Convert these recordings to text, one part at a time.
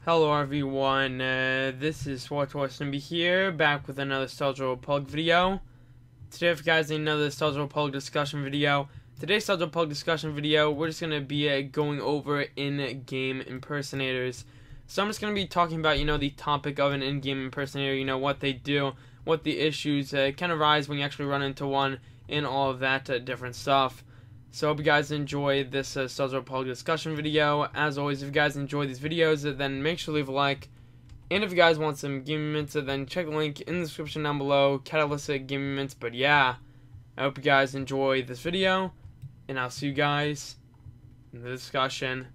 Hello everyone, this is Supersnoopy here, back with another SWTOR video. Today for guys another SWTOR discussion video. Today's SWTOR discussion video, we're just going to be going over in-game impersonators. So I'm just going to be talking about, the topic of an in-game impersonator, what they do, what the issues can arise when you actually run into one, and all of that different stuff. So I hope you guys enjoy this SWTOR discussion video. As always, if you guys enjoy these videos, then make sure to leave a like. And if you guys want some gaming mints, then check the link in the description down below. Catalyst gaming mints. But yeah, I hope you guys enjoy this video, and I'll see you guys in the discussion.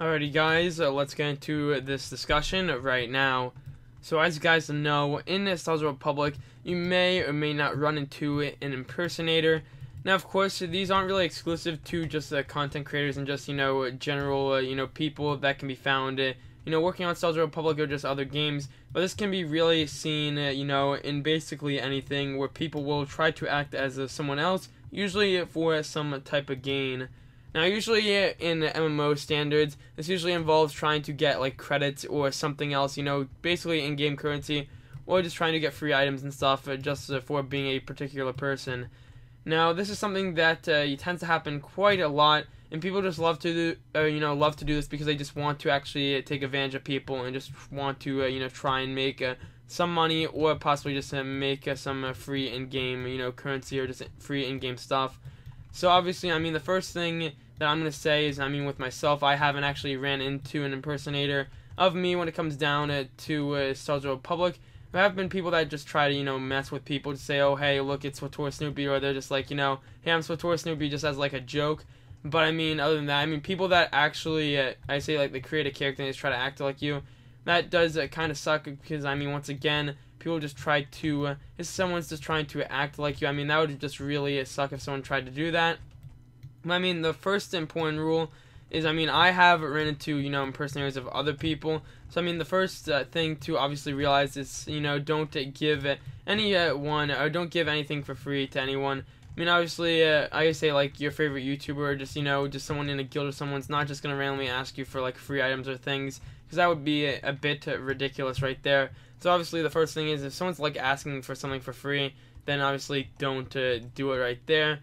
Alrighty guys, let's get into this discussion right now. So as you guys know, in SWTOR, you may or may not run into an impersonator. Now, of course, these aren't really exclusive to just content creators and just, general, people that can be found, working on SWTOR or just other games. But this can be really seen, in basically anything where people will try to act as someone else, usually for some type of gain. Now, usually in MMO standards, this usually involves trying to get, credits or something else, basically in-game currency, or just trying to get free items and stuff just for being a particular person. Now, this is something that tends to happen quite a lot, and people just love to do, this because they just want to actually take advantage of people and just want to, try and make some money or possibly just make some free in-game, currency or just free in-game stuff. So obviously, the first thing that I'm going to say is, with myself, I haven't actually ran into an impersonator of me when it comes down to SWTOR. There have been people that just try to, mess with people to say, oh, hey, look, it's Supersnoopy, or they're just like, hey, I'm Supersnoopy, just as, a joke. But, other than that, people that actually, I say, they create a character and they just try to act like you, that does kind of suck because, once again, people just try to, if someone's just trying to act like you, that would just really suck if someone tried to do that. But, the first important rule is, I have ran into, impersonators of other people. So, the first thing to obviously realize is, don't give anyone, or don't give anything for free to anyone. Obviously, I say, your favorite YouTuber, or just, just someone in a guild or someone's not just going to randomly ask you for, free items or things, because that would be a bit ridiculous right there. So, obviously, the first thing is, if someone's, asking for something for free, then obviously don't do it right there.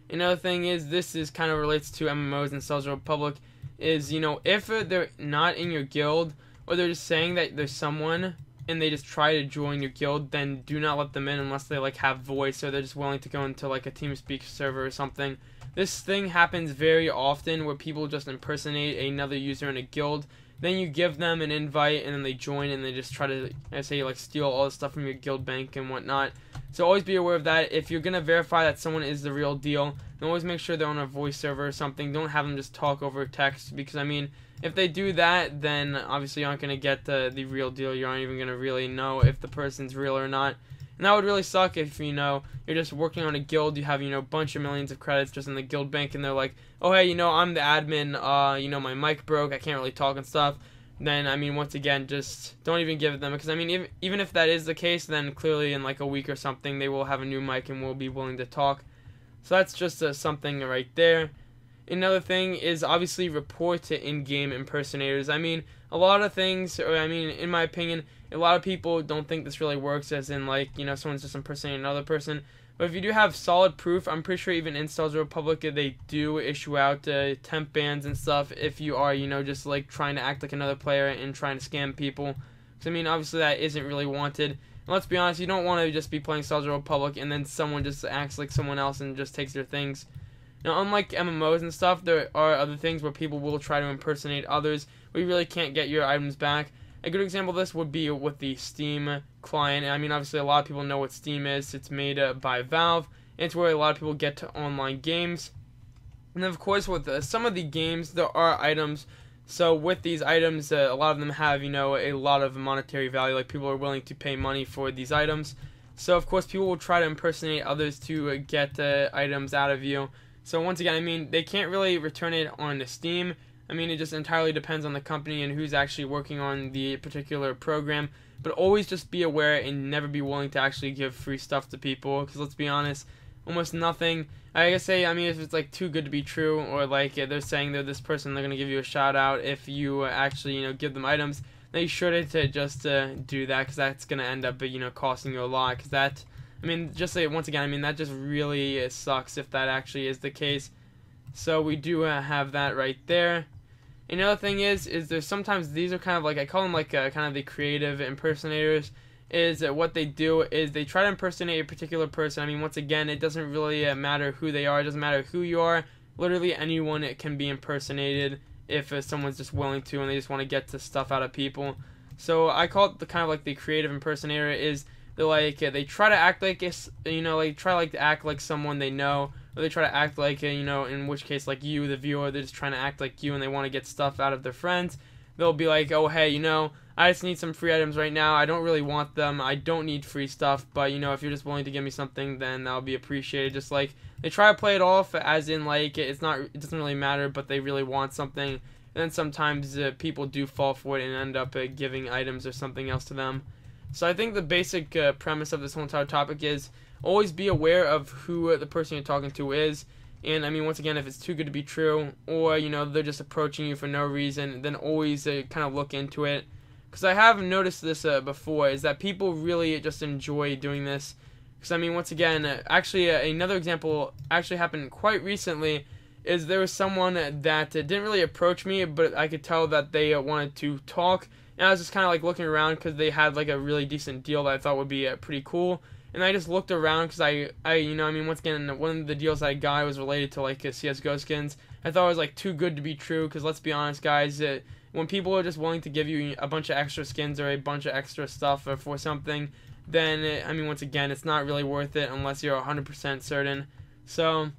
Another thing is, this is kind of relates to MMOs and SWTOR, is, if they're not in your guild, or they're just saying that there's someone, and they just try to join your guild, then do not let them in unless they, have voice, or they're just willing to go into, a TeamSpeak server or something. This thing happens very often, where people just impersonate another user in a guild, then you give them an invite, and then they join, and they just try to, steal all the stuff from your guild bank and whatnot. So always be aware of that. If you're going to verify that someone is the real deal, then always make sure they're on a voice server or something. Don't have them just talk over text, because, if they do that, then obviously you aren't going to get the real deal. You aren't even going to really know if the person's real or not. And that would really suck if, you're just working on a guild, you have, a bunch of millions of credits just in the guild bank, and they're like, oh, hey, I'm the admin, my mic broke, I can't really talk and stuff. Then, once again, just don't even give it them, because, even if that is the case, then clearly in, a week or something, they will have a new mic and will be willing to talk. So that's just something right there. Another thing is obviously report to in-game impersonators. A lot of things, or in my opinion, a lot of people don't think this really works, as in, someone's just impersonating another person. But if you do have solid proof, I'm pretty sure even in SWTOR, they do issue out temp bans and stuff if you are, just trying to act like another player and trying to scam people. Because, obviously that isn't really wanted. And let's be honest, you don't want to just be playing SWTOR and then someone just acts like someone else and just takes their things. Now, unlike MMOs and stuff, there are other things where people will try to impersonate others, where you really can't get your items back. A good example of this would be with the Steam client. Obviously, a lot of people know what Steam is. It's made by Valve, and it's where a lot of people get to online games. And then, of course, with some of the games, there are items. So with these items, a lot of them have, a lot of monetary value. People are willing to pay money for these items. So, of course, people will try to impersonate others to get items out of you. So once again, they can't really return it on Steam. It just entirely depends on the company and who's actually working on the particular program. But always just be aware and never be willing to actually give free stuff to people. Because let's be honest, almost nothing. I guess I mean, if it's like too good to be true, or like they're saying they're this person, they're gonna give you a shout out if you actually give them items. They shouldn't just do that, because that's gonna end up costing you a lot. Because that, I mean, just say once again, I mean, that just really sucks if that actually is the case. So we do have that right there. Another thing is there's sometimes these are kind of like, I call them like kind of the creative impersonators. Is what they do is they try to impersonate a particular person. I mean, once again, it doesn't really matter who they are. It doesn't matter who you are. Literally anyone can be impersonated if someone's just willing to, and they just want to get the stuff out of people. So I call it the kind of like the creative impersonator. Is they're like they try to act like it's, like try like to act like someone they know, or they try to act like in which case like you, the viewer, they're just trying to act like you, and they want to get stuff out of their friends. They'll be like, oh hey, I just need some free items right now. I don't really want them. I don't need free stuff, but if you're just willing to give me something, then that'll be appreciated. Just like they try to play it off as in like it doesn't really matter, but they really want something. And then sometimes people do fall for it and end up giving items or something else to them. So I think the basic premise of this whole entire topic is always be aware of who the person you're talking to is. And I mean, once again, if it's too good to be true, or they're just approaching you for no reason, then always kind of look into it. Because I have noticed this before, is that people really just enjoy doing this. Because I mean, once again, actually another example actually happened quite recently. Is there was someone that didn't really approach me, but I could tell that they wanted to talk. And I was just kind of like looking around because they had like a really decent deal that I thought would be pretty cool. And I just looked around because I mean, once again, one of the deals I got was related to like CSGO skins. I thought it was like too good to be true, because let's be honest, guys, when people are just willing to give you a bunch of extra skins or a bunch of extra stuff for something, then I mean, once again, it's not really worth it unless you're 100% certain. So,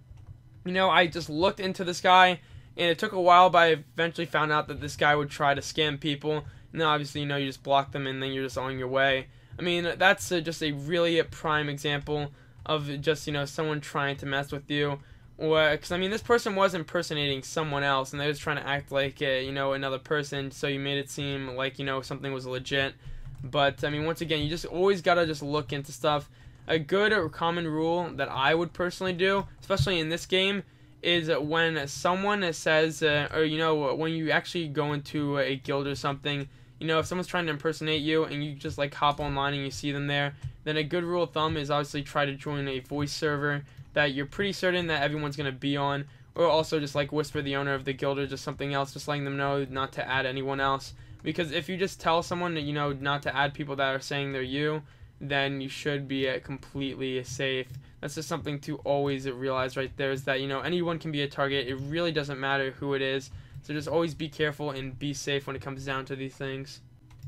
I just looked into this guy, and it took a while, but I eventually found out that this guy would try to scam people. And then obviously, you just block them, and then you're just on your way. I mean, that's just a really prime example of just, someone trying to mess with you. Or, because, I mean, this person was impersonating someone else, and they was trying to act like, another person, so you made it seem like, something was legit. But, I mean, once again, you just always gotta just look into stuff. A good or common rule that I would personally do, especially in this game, is when someone says, or, when you actually go into a guild or something, if someone's trying to impersonate you and you just like hop online and you see them there, then a good rule of thumb is obviously try to join a voice server that you're pretty certain that everyone's going to be on, or also just like whisper the owner of the guild or just something else, just letting them know not to add anyone else. Because if you just tell someone not to add people that are saying they're you, then you should be completely safe. That's just something to always realize right there, is that anyone can be a target. It really doesn't matter who it is. So just always be careful and be safe when it comes down to these things.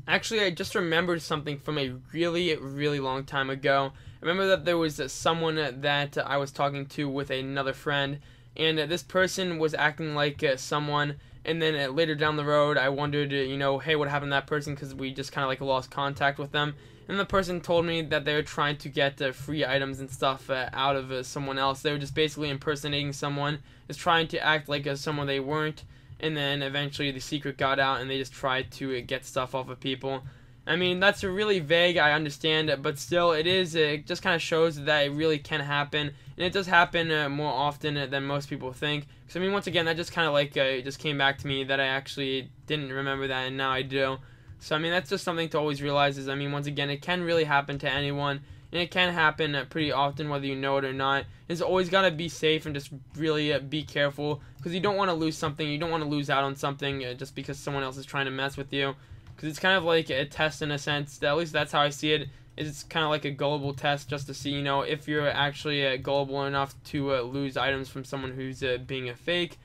Actually, I just remembered something from a really, really long time ago. I remember that there was someone that I was talking to with another friend, and this person was acting like someone, and then later down the road, I wondered, hey, what happened to that person, because we just kind of like lost contact with them. And the person told me that they were trying to get free items and stuff out of someone else. They were just basically impersonating someone, just trying to act like someone they weren't. And then eventually the secret got out, and they just tried to get stuff off of people. I mean, that's really vague, I understand, but still, it just kind of shows that it really can happen, and it does happen more often than most people think. So I mean, once again, that just kind of like it just came back to me that I actually didn't remember that, and now I do. So I mean, that's just something to always realize. Is I mean, once again, it can really happen to anyone, and it can happen pretty often, whether you know it or not. It's always got to be safe and just really be careful, because you don't want to lose something. You don't want to lose out on something just because someone else is trying to mess with you. Because it's kind of like a test in a sense. At least that's how I see it. It's kind of like a gullible test, just to see, if you're actually gullible enough to lose items from someone who's being a fake.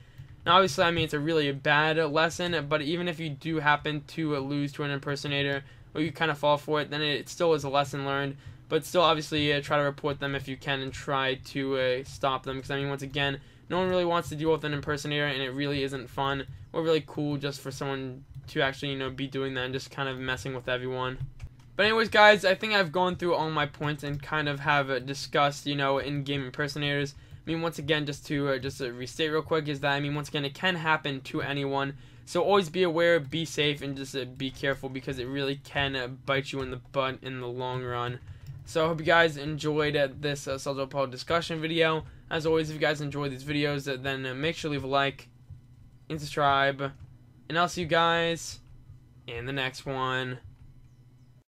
Now, obviously, I mean, it's a really bad lesson, but even if you do happen to lose to an impersonator, or you kind of fall for it, then it still is a lesson learned. But still, obviously, try to report them if you can, and try to stop them. Because, I mean, once again, no one really wants to deal with an impersonator, and it really isn't fun or really cool just for someone to actually, be doing that and just kind of messing with everyone. But anyways, guys, I think I've gone through all my points and kind of have discussed, in-game impersonators. I mean, once again, just to restate real quick, is that, I mean, once again, it can happen to anyone. So always be aware, be safe, and just be careful, because it really can bite you in the butt in the long run. So I hope you guys enjoyed this SWTOR Pog discussion video. As always, if you guys enjoy these videos, then make sure to leave a like and subscribe. And I'll see you guys in the next one.